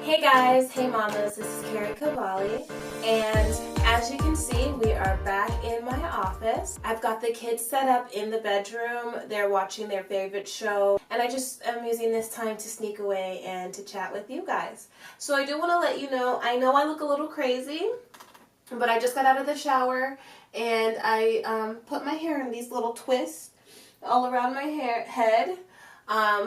Hey guys, hey mamas, this is Carrie Cavalli, and as you can see, we are back in my office. I've got the kids set up in the bedroom. They're watching their favorite show, and I just am using this time to sneak away and to chat with you guys. So I do want to let you know I look a little crazy, but I just got out of the shower, and I put my hair in these little twists all around my head.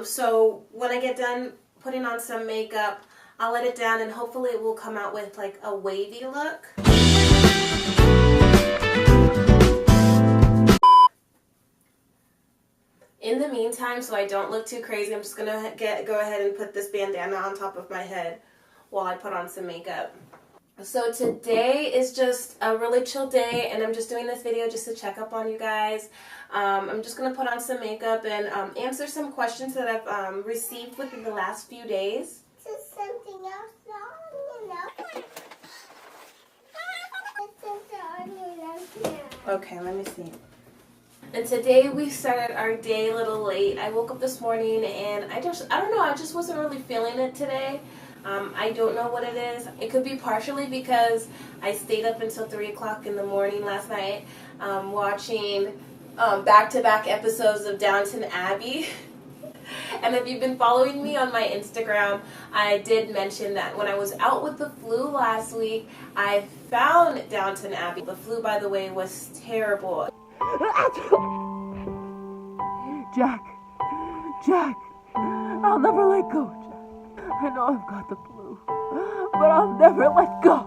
So when I get done putting on some makeup, I'll let it down and hopefully it will come out with like a wavy look. In the meantime, so I don't look too crazy, I'm just going to go ahead and put this bandana on top of my head while I put on some makeup. So today is just a really chill day, and I'm just doing this video just to check up on you guys. I'm just going to put on some makeup and answer some questions that I've received within the last few days. Something else on, Okay, let me see. And today we started our day a little late. I woke up this morning and I don't know, I just wasn't really feeling it today. I don't know what it is. It could be partially because I stayed up until 3 o'clock in the morning last night watching back-to-back episodes of Downton Abbey. And if you've been following me on my Instagram, I did mention that when I was out with the flu last week, I found Downton Abbey. The flu, by the way, was terrible. Jack, I'll never let go, Jack. I know I've got the flu, but I'll never let go.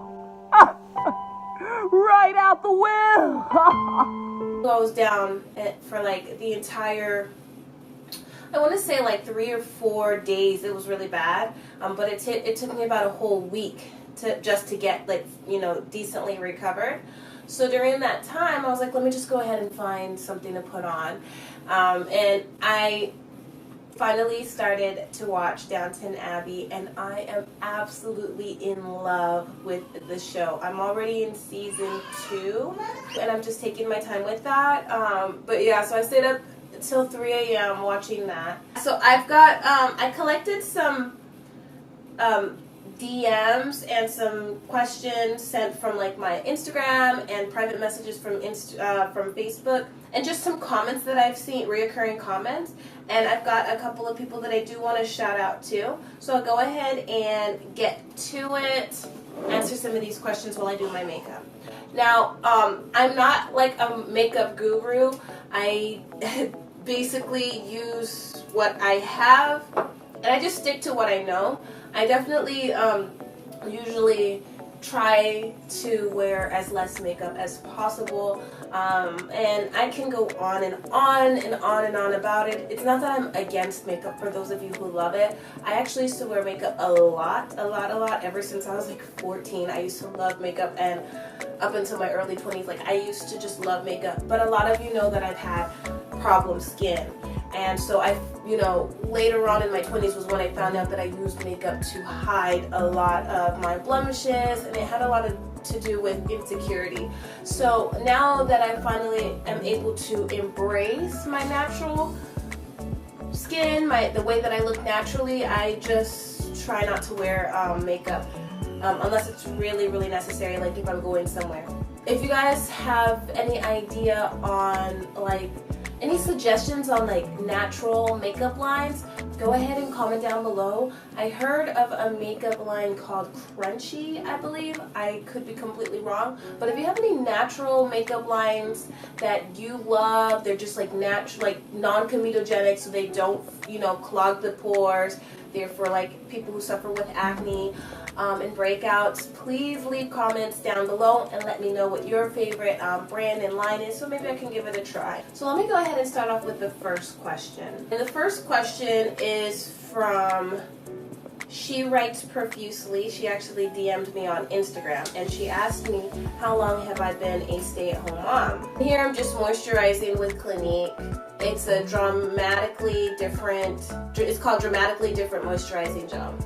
Right out the will. I was down for like the entire, I want to say like 3 or 4 days. It was really bad, but it took me about a whole week to get like, you know, decently recovered. So during that time, I was like, let me just go ahead and find something to put on, and I finally started to watch Downton Abbey, and I am absolutely in love with the show. I'm already in season 2, and I'm just taking my time with that. But yeah, so I stayed up till 3 a.m. watching that. So I've got, I collected some DMs and some questions sent from like my Instagram and private messages from Facebook, and just some comments that I've seen, reoccurring comments. And I've got a couple of people that I do want to shout out to. So I'll go ahead and get to it, answer some of these questions while I do my makeup. Now, I'm not like a makeup guru. I basically use what I have, and I just stick to what I know. I definitely usually try to wear as less makeup as possible, and I can go on and on and on and on about it. It's not that I'm against makeup, for those of you who love it. I actually used to wear makeup a lot, ever since I was like 14. I used to love makeup, and up until my early 20s, like I used to just love makeup. But a lot of you know that I've had problem skin. And so later on in my 20s was when I found out that I used makeup to hide a lot of my blemishes, and it had a lot to do with insecurity. So now that I finally am able to embrace my natural skin, the way that I look naturally, I just try not to wear makeup unless it's really, really necessary, like if I'm going somewhere. If you guys have any idea on like any suggestions on like natural makeup lines, go ahead and comment down below. I heard of a makeup line called Crunchy, I believe. I could be completely wrong. But if you have any natural makeup lines that you love, they're just like natural, like non-comedogenic, so they don't, clog the pores. They're for like people who suffer with acne and breakouts. Please leave comments down below and let me know what your favorite brand and line is, so maybe I can give it a try. So let me go ahead and start off with the first question. And the first question is from She Writes Profusely. She actually DM'd me on Instagram, and she asked me, how long have I been a stay-at-home mom? Here I'm just moisturizing with Clinique. It's a dramatically different, it's called Dramatically Different Moisturizing Gel.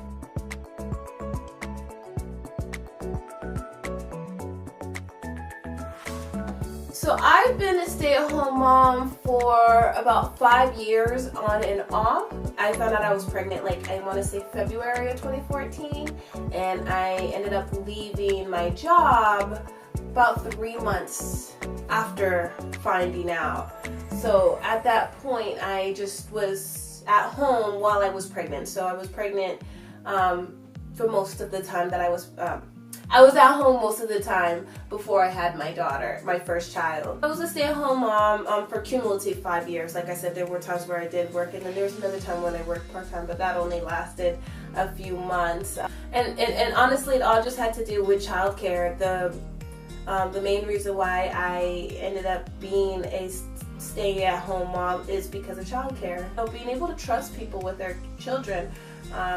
So I've been a stay-at-home mom for about 5 years on and off. I found out I was pregnant like I want to say February of 2014, and I ended up leaving my job about 3 months after finding out. So at that point I just was at home while I was pregnant. So I was pregnant for most of the time that I was at home most of the time before I had my daughter, my first child. I was a stay-at-home mom for cumulative 5 years. Like I said, there were times where I did work, and then there was another time when I worked part-time, but that only lasted a few months. And honestly, it all just had to do with childcare. The main reason why I ended up being a stay-at-home mom is because of childcare. So being able to trust people with their children,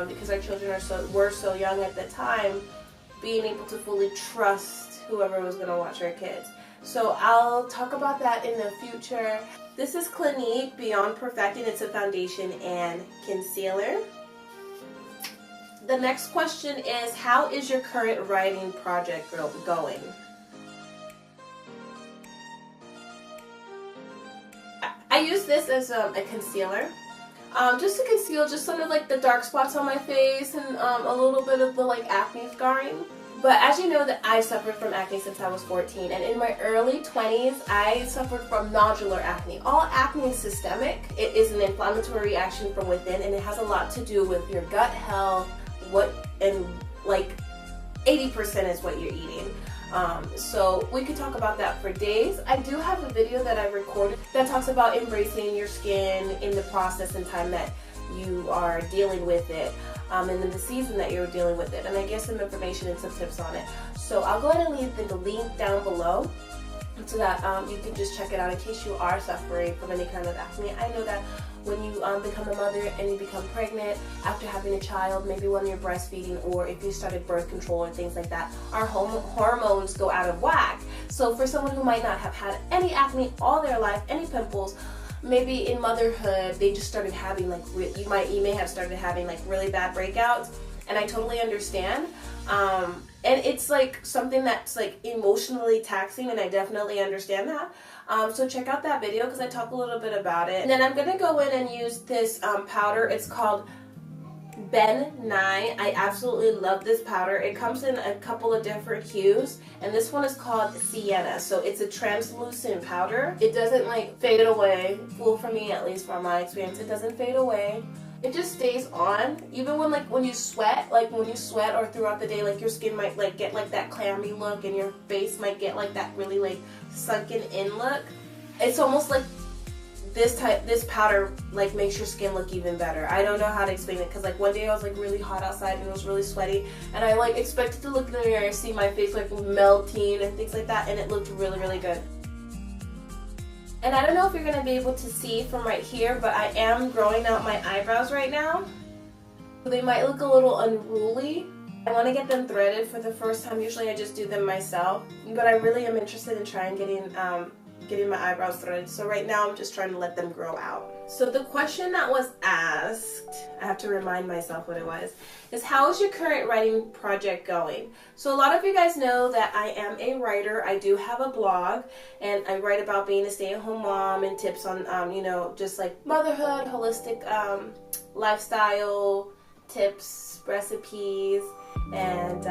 because our children were so young at the time, being able to fully trust whoever was going to watch our kids. So I'll talk about that in the future. This is Clinique Beyond Perfecting. It's a foundation and concealer. The next question is, how is your current writing project going? I use this as a concealer. Just to conceal just some of like the dark spots on my face and a little bit of the like acne scarring. But as you know, that I suffered from acne since I was 14, and in my early 20s I suffered from nodular acne. All acne is systemic. It is an inflammatory reaction from within, and it has a lot to do with your gut health, and like 80% is what you're eating. So we could talk about that for days. I do have a video that I recorded that talks about embracing your skin in the process and time that you are dealing with it, and in the season that you're dealing with it, and I give some information and some tips on it. So I'll go ahead and leave the link down below so that you can just check it out in case you are suffering from any kind of acne. I know that when you become a mother and you become pregnant after having a child, maybe when you're breastfeeding or if you started birth control or things like that, our hormones go out of whack. So for someone who might not have had any acne all their life, any pimples, maybe in motherhood they just started having like you may have started having like really bad breakouts, and I totally understand. And it's like something that's like emotionally taxing, and I definitely understand that. So check out that video because I talk a little bit about it. And then I'm gonna go in and use this powder. It's called Ben 9. I absolutely love this powder. It comes in a couple of different hues, and this one is called Sienna. So it's a translucent powder. It doesn't like fade away. Well, for me at least, from my experience, it doesn't fade away. It just stays on even when you sweat, or throughout the day, like your skin might like get like that clammy look, and your face might get like that really like sunken in look. It's almost like this powder like makes your skin look even better. I don't know how to explain it, because like one day I was like really hot outside and it was really sweaty, and I like expected to look in the mirror and see my face like melting and things like that, and it looked really, really good. And I don't know if you're going to be able to see from right here, but I am growing out my eyebrows right now. They might look a little unruly. I want to get them threaded for the first time. Usually I just do them myself, but I really am interested in trying getting my eyebrows threaded. So right now I'm just trying to let them grow out. So the question that was asked, I have to remind myself what it was, is how is your current writing project going? So a lot of you guys know that I am a writer. I do have a blog, and I write about being a stay-at-home mom and tips on, you know, just like motherhood, holistic lifestyle tips, recipes, and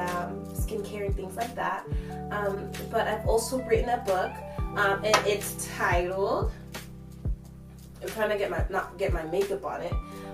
skincare and things like that. But I've also written a book, and it's titled, I'm trying to not get my makeup on it,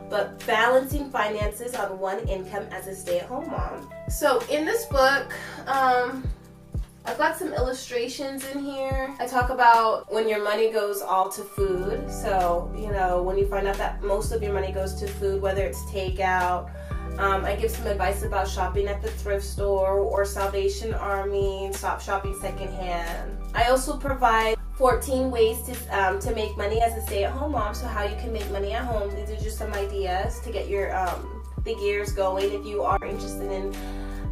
but Balancing Finances on One Income as a Stay-at-Home Mom. So in this book, I've got some illustrations in here. I talk about when your money goes all to food. So, you know, when you find out that most of your money goes to food, whether it's takeout. I give some advice about shopping at the thrift store or Salvation Army, stop shopping secondhand. I also provide 14 ways to make money as a stay-at-home mom, so how you can make money at home. These are just some ideas to get your the gears going if you are interested in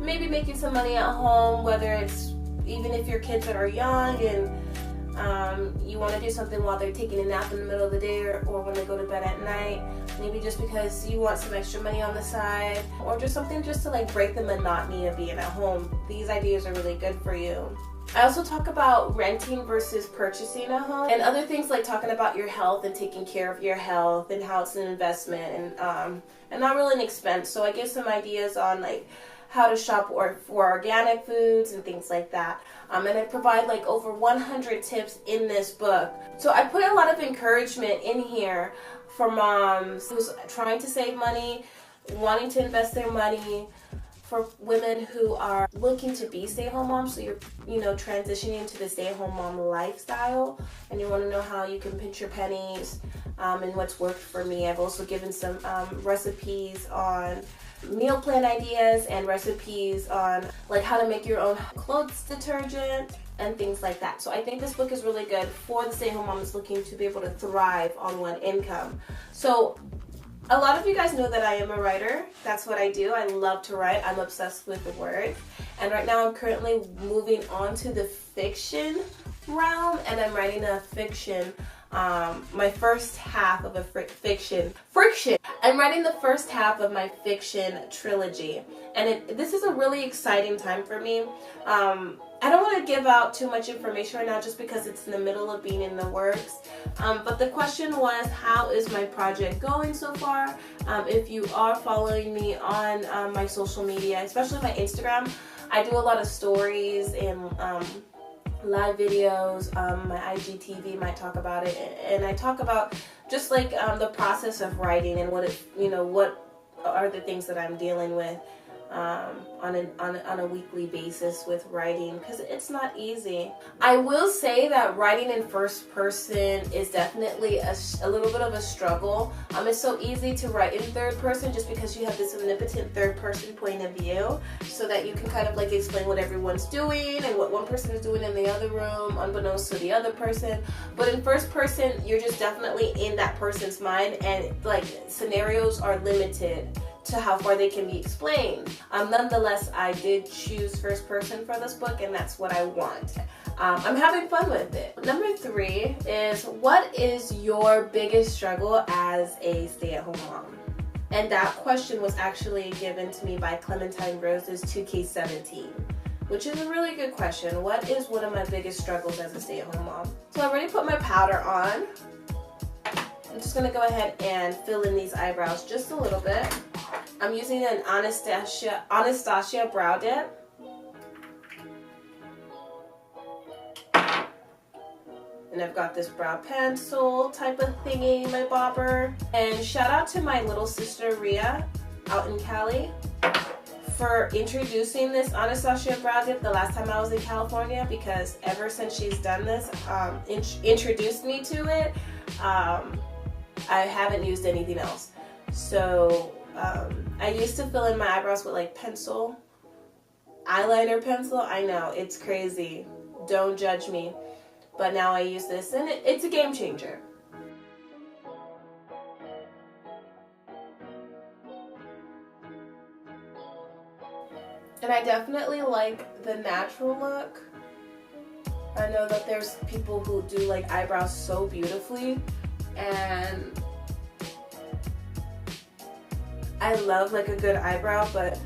maybe making some money at home, whether it's even if your kids are young and You want to do something while they're taking a nap in the middle of the day or when they go to bed at night. Maybe just because you want some extra money on the side, or just something just to like break the monotony of being at home. These ideas are really good for you. I also talk about renting versus purchasing a home, and other things like talking about your health and taking care of your health and how it's an investment and not really an expense. So I give some ideas on like how to shop for organic foods and things like that. And I provide like over 100 tips in this book. So I put a lot of encouragement in here for moms who's trying to save money, wanting to invest their money, for women who are looking to be stay-at-home moms. So you're, transitioning into the stay-at-home mom lifestyle, and you want to know how you can pinch your pennies and what's worked for me. I've also given some recipes on meal plan ideas and recipes on like how to make your own clothes detergent and things like that. So I think this book is really good for the stay-at-home mom that's looking to be able to thrive on one income. So a lot of you guys know that I am a writer. That's what I do. I love to write. I'm obsessed with the words. And right now I'm currently moving on to the fiction realm, and I'm writing a fiction, my first half of a fiction. I'm writing the first half of my fiction trilogy. And this is a really exciting time for me. I don't want to give out too much information right now just because it's in the middle of being in the works. But the question was, how is my project going so far? If you are following me on my social media, especially my Instagram, I do a lot of stories and live videos. My IGTV might talk about it, and I talk about just like the process of writing and what are the things that I'm dealing with on a weekly basis with writing, because it's not easy. I will say that writing in first person is definitely a little bit of a struggle. It's so easy to write in third person just because you have this omnipotent third person point of view, so that you can kind of like explain what everyone's doing and what one person is doing in the other room unbeknownst to the other person. But in first person, you're just definitely in that person's mind, and like scenarios are limited to how far they can be explained. Nonetheless, I did choose first person for this book, and that's what I want. I'm having fun with it. Number 3 is, what is your biggest struggle as a stay-at-home mom? And that question was actually given to me by Clementine Rose's 2K17, which is a really good question. What is one of my biggest struggles as a stay-at-home mom? So I already put my powder on. I'm just gonna go ahead and fill in these eyebrows just a little bit. I'm using an Anastasia brow dip. And I've got this brow pencil type of thingy in my bobber. And shout out to my little sister Ria out in Cali for introducing this Anastasia brow dip the last time I was in California, because ever since she's done this, introduced me to it, I haven't used anything else. So I used to fill in my eyebrows with like eyeliner pencil. I know, it's crazy. Don't judge me. But now I use this, and it's a game changer. And I definitely like the natural look. I know that there's people who do like eyebrows so beautifully, and I love like a good eyebrow, but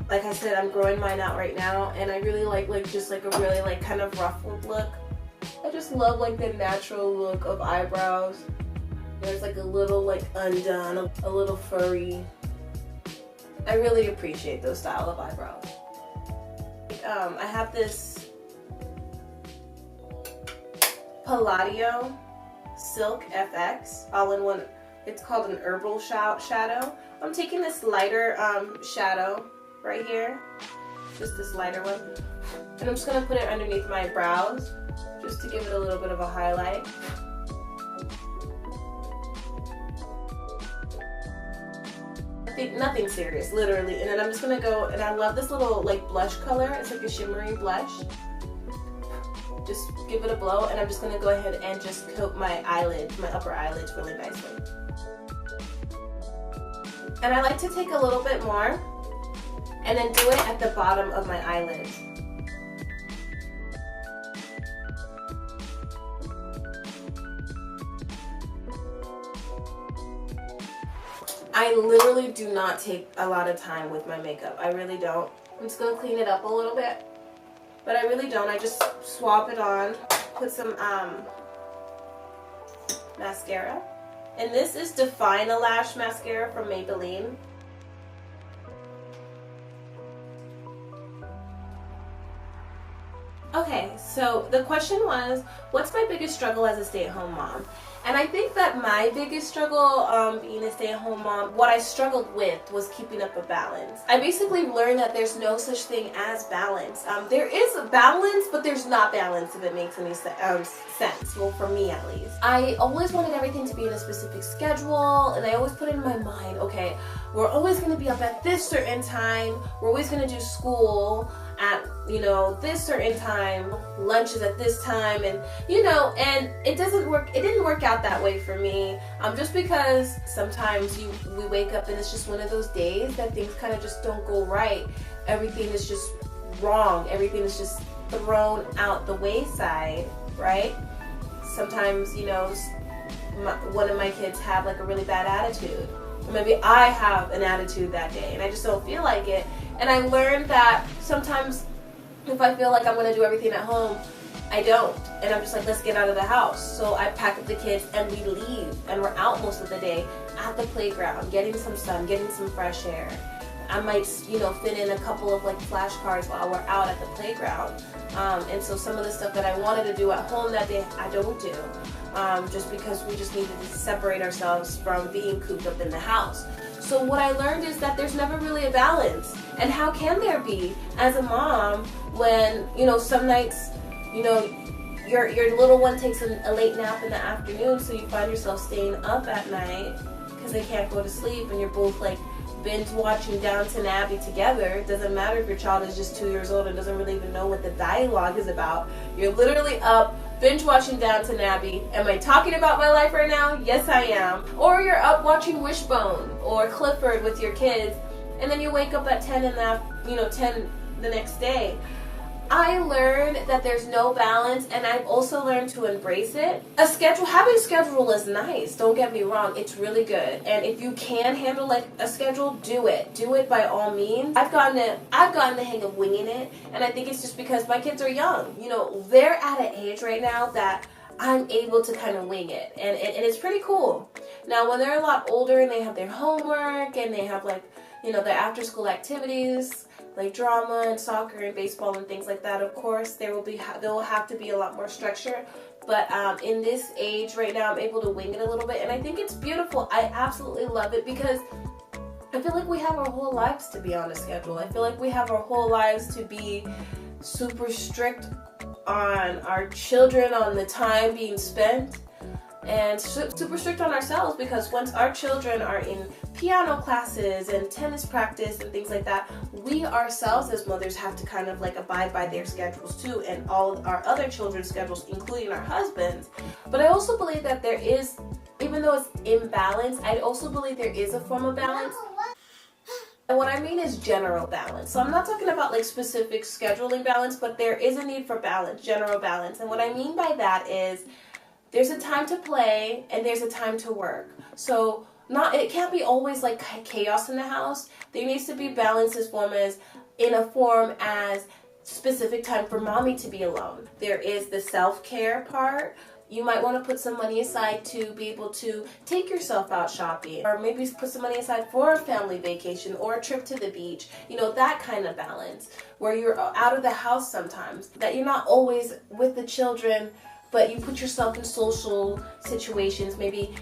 like I said, I'm growing mine out right now, and I really like just like a really like kind of ruffled look. I just love like the natural look of eyebrows. There's like a little like undone, a little furry. I really appreciate those style of eyebrows. I have this Palladio Silk FX all-in-one. It's called an herbal shadow. I'm taking this lighter shadow right here, just this lighter one, and I'm just gonna put it underneath my brows just to give it a little bit of a highlight. Nothing serious, literally. And then I'm just gonna go, and I love this little like blush color. It's like a shimmery blush. Just give it a blow, and I'm just gonna go ahead and just coat my eyelids, my upper eyelids really nicely. And I like to take a little bit more and then do it at the bottom of my eyelids. I literally do not take a lot of time with my makeup. I really don't. I'm just going to clean it up a little bit. But I really don't. I just swap it on, put some mascara. And this is Define a Lash Mascara from Maybelline. Okay, so the question was, what's my biggest struggle as a stay-at-home mom? And I think that my biggest struggle being a stay-at-home mom, what I struggled with was keeping up a balance. I basically learned that there's no such thing as balance. There is a balance, but there's not balance, if it makes any sense. Well, for me at least. I always wanted everything to be in a specific schedule, and I always put it in my mind, okay, we're always going to be up at this certain time, we're always going to do school at, you know, this certain time, lunch is at this time, and, you know, and it didn't work out that way for me, just because sometimes we wake up and it's just one of those days that things kind of just don't go right. Everything is just wrong. Everything is just thrown out the wayside, right? Sometimes, you know, one of my kids have like a really bad attitude. Or maybe I have an attitude that day and I just don't feel like it. And I learned that sometimes if I feel like I'm going to do everything at home, I don't. And I'm just like, let's get out of the house. So I pack up the kids and we leave. And we're out most of the day at the playground, getting some sun, getting some fresh air. I might, you know, fit in a couple of like flashcards while we're out at the playground. And so some of the stuff that I wanted to do at home that day, I don't do. Just because we just needed to separate ourselves from being cooped up in the house. So what I learned is that there's never really a balance. And how can there be as a mom when, you know, some nights, you know, your little one takes a late nap in the afternoon, so you find yourself staying up at night because they can't go to sleep, and you're both like binge watching Downton Abbey together. It doesn't matter if your child is just 2 years old and doesn't really even know what the dialogue is about. You're literally up binge watching Downton Abbey. Am I talking about my life right now? Yes, I am. Or you're up watching Wishbone or Clifford with your kids, and then you wake up at 10 the next day. I learned that there's no balance, and I've also learned to embrace it. Having a schedule is nice, don't get me wrong, it's really good. And if you can handle like a schedule, do it. Do it by all means. I've gotten the hang of winging it, and I think it's just because my kids are young. You know, they're at an age right now that I'm able to kind of wing it, and it's pretty cool. Now, when they're a lot older and they have their homework and they have like, you know, their after school activities, like drama and soccer and baseball and things like that, of course, there will have to be a lot more structure. But in this age right now, I'm able to wing it a little bit, and I think it's beautiful. I absolutely love it because I feel like we have our whole lives to be on a schedule. I feel like we have our whole lives to be super strict on our children, on the time being spent, and super strict on ourselves, because once our children are in piano classes and tennis practice and things like that, we ourselves as mothers have to kind of like abide by their schedules too, and all of our other children's schedules, including our husbands. But I also believe that there is, even though it's imbalanced, I also believe there is a form of balance. And what I mean is general balance. So I'm not talking about like specific scheduling balance, but there is a need for balance, general balance. And what I mean by that is there's a time to play and there's a time to work. So it can't be always like chaos in the house. There needs to be balance in a form as specific time for mommy to be alone. There is the self-care part. You might want to put some money aside to be able to take yourself out shopping, or maybe put some money aside for a family vacation or a trip to the beach. You know, that kind of balance where you're out of the house sometimes, that you're not always with the children, but you put yourself in social situations. Maybe,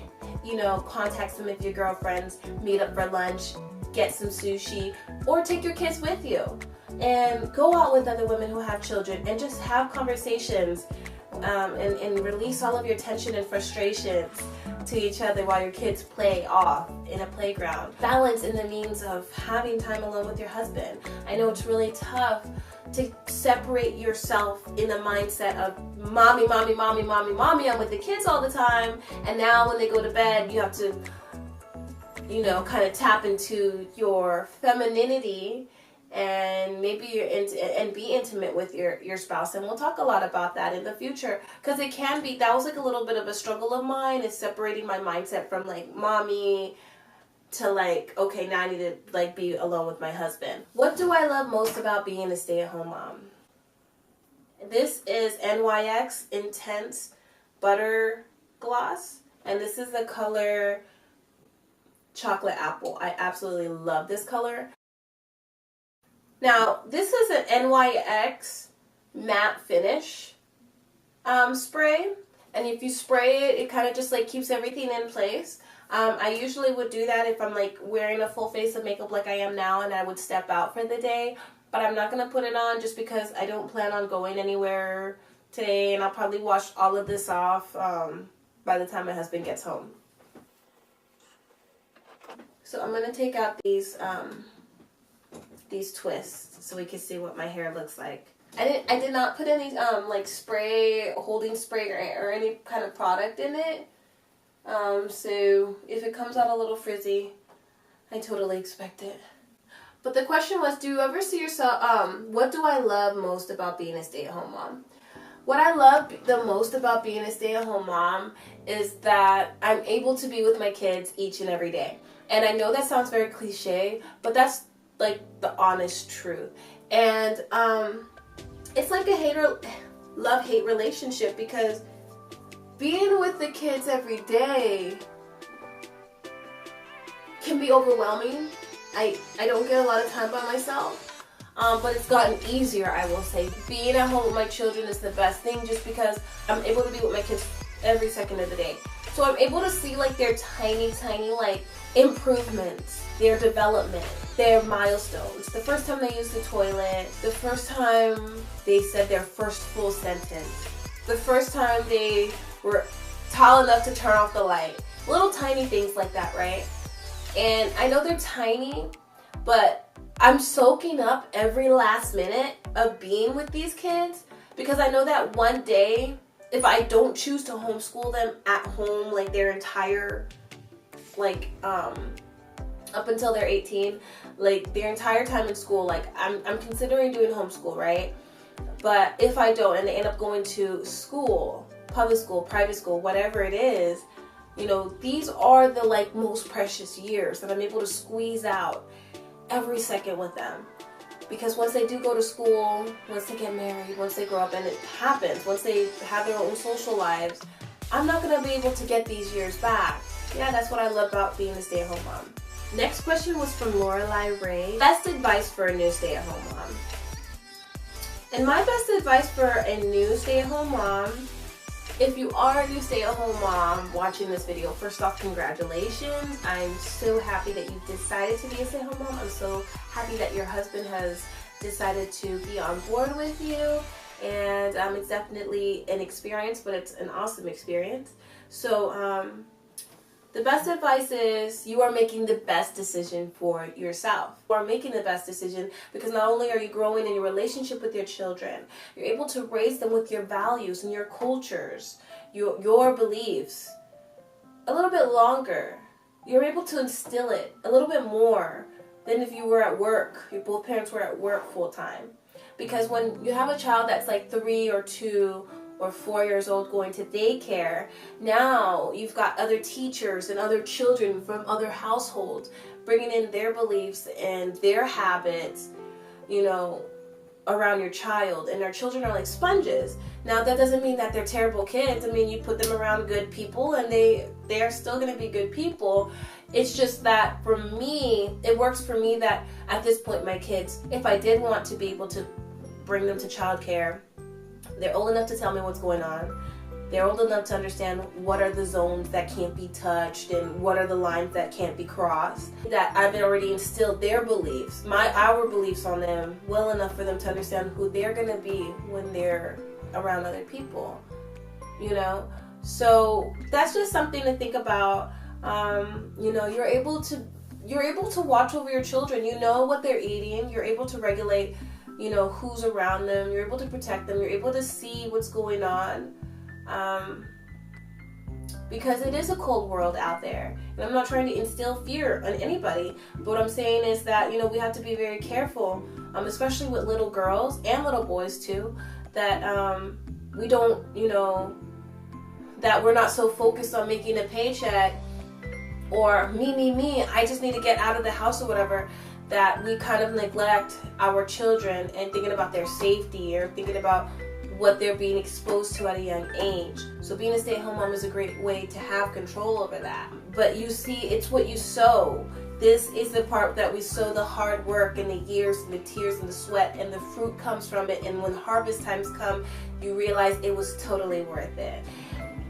you know, contact some of your girlfriends, meet up for lunch, get some sushi, or take your kids with you and go out with other women who have children and just have conversations and release all of your tension and frustrations to each other while your kids play off in a playground. Balance in the means of having time alone with your husband. I know it's really tough to separate yourself in the mindset of mommy, I'm with the kids all the time, and now when they go to bed you have to, you know, kind of tap into your femininity and maybe be intimate with your spouse. And we'll talk a lot about that in the future, because it can be, that was like a little bit of a struggle of mine, is separating my mindset from like mommy to like, okay, now I need to like be alone with my husband. What do I love most about being a stay-at-home mom? This is NYX Intense Butter Gloss, and this is the color Chocolate Apple. I absolutely love this color. Now, this is an NYX matte finish spray, and if you spray it, it kind of just like keeps everything in place. I usually would do that if I'm like wearing a full face of makeup like I am now and I would step out for the day, but I'm not going to put it on just because I don't plan on going anywhere today, and I'll probably wash all of this off by the time my husband gets home. So I'm going to take out these twists so we can see what my hair looks like. I did not put any like spray, holding spray or any kind of product in it. So if it comes out a little frizzy, I totally expect it. But the question was, do you ever see yourself, what do I love most about being a stay-at-home mom? What I love the most about being a stay-at-home mom is that I'm able to be with my kids each and every day. And I know that sounds very cliche, but that's like the honest truth. And it's like a love-hate relationship, because being with the kids every day can be overwhelming. I don't get a lot of time by myself, but it's gotten easier, I will say. Being at home with my children is the best thing, just because I'm able to be with my kids every second of the day. So I'm able to see like their tiny like improvements, their development, their milestones. The first time they used the toilet, the first time they said their first full sentence, the first time they were tall enough to turn off the light. Little tiny things like that, right? And I know they're tiny, but I'm soaking up every last minute of being with these kids, because I know that one day, if I don't choose to homeschool them at home, like their entire, like, up until they're 18, like their entire time in school, like I'm considering doing homeschool, right? But if I don't and they end up going to school, public school, private school, whatever it is, you know, these are the like most precious years that I'm able to squeeze out every second with them. Because once they do go to school, once they get married, once they grow up, and it happens, once they have their own social lives, I'm not going to be able to get these years back. Yeah, that's what I love about being a stay-at-home mom. Next question was from Lorelei Ray. Best advice for a new stay-at-home mom. And my best advice for a new stay-at-home mom, if you are a new stay-at-home mom watching this video, first off, congratulations. I'm so happy that you've decided to be a stay-at-home mom. I'm so happy that your husband has decided to be on board with you. And it's definitely an experience, but it's an awesome experience. So the best advice is you are making the best decision for yourself. You are making the best decision because not only are you growing in your relationship with your children, you're able to raise them with your values and your cultures, your beliefs a little bit longer. You're able to instill it a little bit more than if you were at work, if both parents were at work full time. Because when you have a child that's like 3 or 2 or 4 years old going to daycare, now you've got other teachers and other children from other households bringing in their beliefs and their habits, you know, around your child. And our children are like sponges. Now that doesn't mean that they're terrible kids. I mean, you put them around good people and they are still going to be good people. It's just that for me, it works for me that at this point my kids, if I did want to be able to bring them to childcare, they're old enough to tell me what's going on. They're old enough to understand what are the zones that can't be touched and what are the lines that can't be crossed. That I've already instilled their beliefs, our beliefs on them well enough for them to understand who they're going to be when they're around other people, you know? So that's just something to think about. You know, you're able to watch over your children. You know what they're eating. You're able to regulate, you know, who's around them. You're able to protect them. You're able to see what's going on. Because it is a cold world out there. And I'm not trying to instill fear on anybody. But what I'm saying is that, you know, we have to be very careful, especially with little girls and little boys too, that we don't, you know, that we're not so focused on making a paycheck or me, I just need to get out of the house or whatever, that we kind of neglect our children and thinking about their safety or thinking about what they're being exposed to at a young age. So being a stay-at-home mom is a great way to have control over that. But you see, it's what you sow. This is the part that we sow the hard work and the years and the tears and the sweat, and the fruit comes from it. And when harvest times come, you realize it was totally worth it.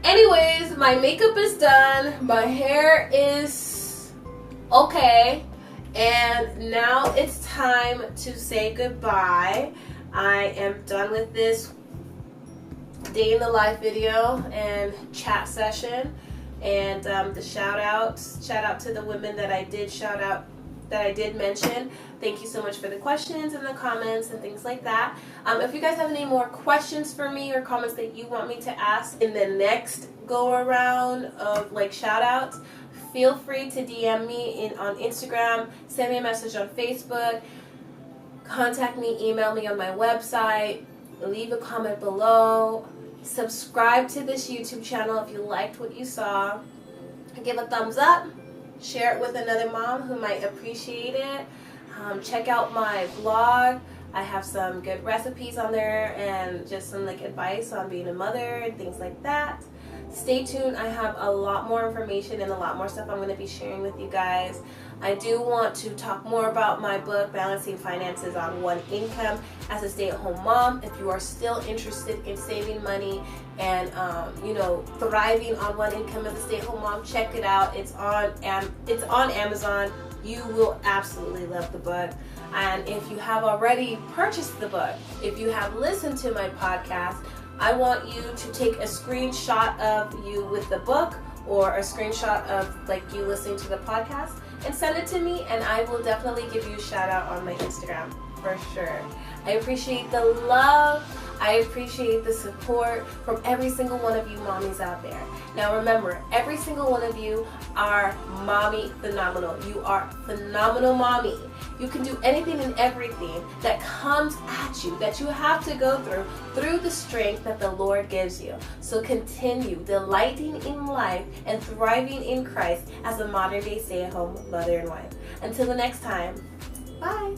Anyways, my makeup is done. My hair is okay. And now it's time to say goodbye. I am done with this day in the life video and chat session, and the shout out to the women that I did mention. Thank you so much for the questions and the comments and things like that. If you guys have any more questions for me or comments that you want me to ask in the next go around of like shout outs, feel free to DM me on Instagram, send me a message on Facebook, contact me, email me on my website, leave a comment below, subscribe to this YouTube channel if you liked what you saw, give a thumbs up, share it with another mom who might appreciate it. Check out my blog. I have some good recipes on there and just some like advice on being a mother and things like that. Stay tuned. I have a lot more information and a lot more stuff I'm going to be sharing with you guys. I do want to talk more about my book, Balancing Finances on One Income as a Stay-at-Home Mom. If you are still interested in saving money and thriving on one income as a stay-at-home mom, check it out. It's on Amazon. You will absolutely love the book. And if you have already purchased the book, if you have listened to my podcast, I want you to take a screenshot of you with the book or a screenshot of like you listening to the podcast and send it to me, and I will definitely give you a shout out on my Instagram for sure. I appreciate the love. I appreciate the support from every single one of you mommies out there. Now remember, every single one of you are mommy phenomenal. You are phenomenal mommy. You can do anything and everything that comes at you, that you have to go through the strength that the Lord gives you. So continue delighting in life and thriving in Christ as a modern day stay-at-home mother and wife. Until the next time, bye.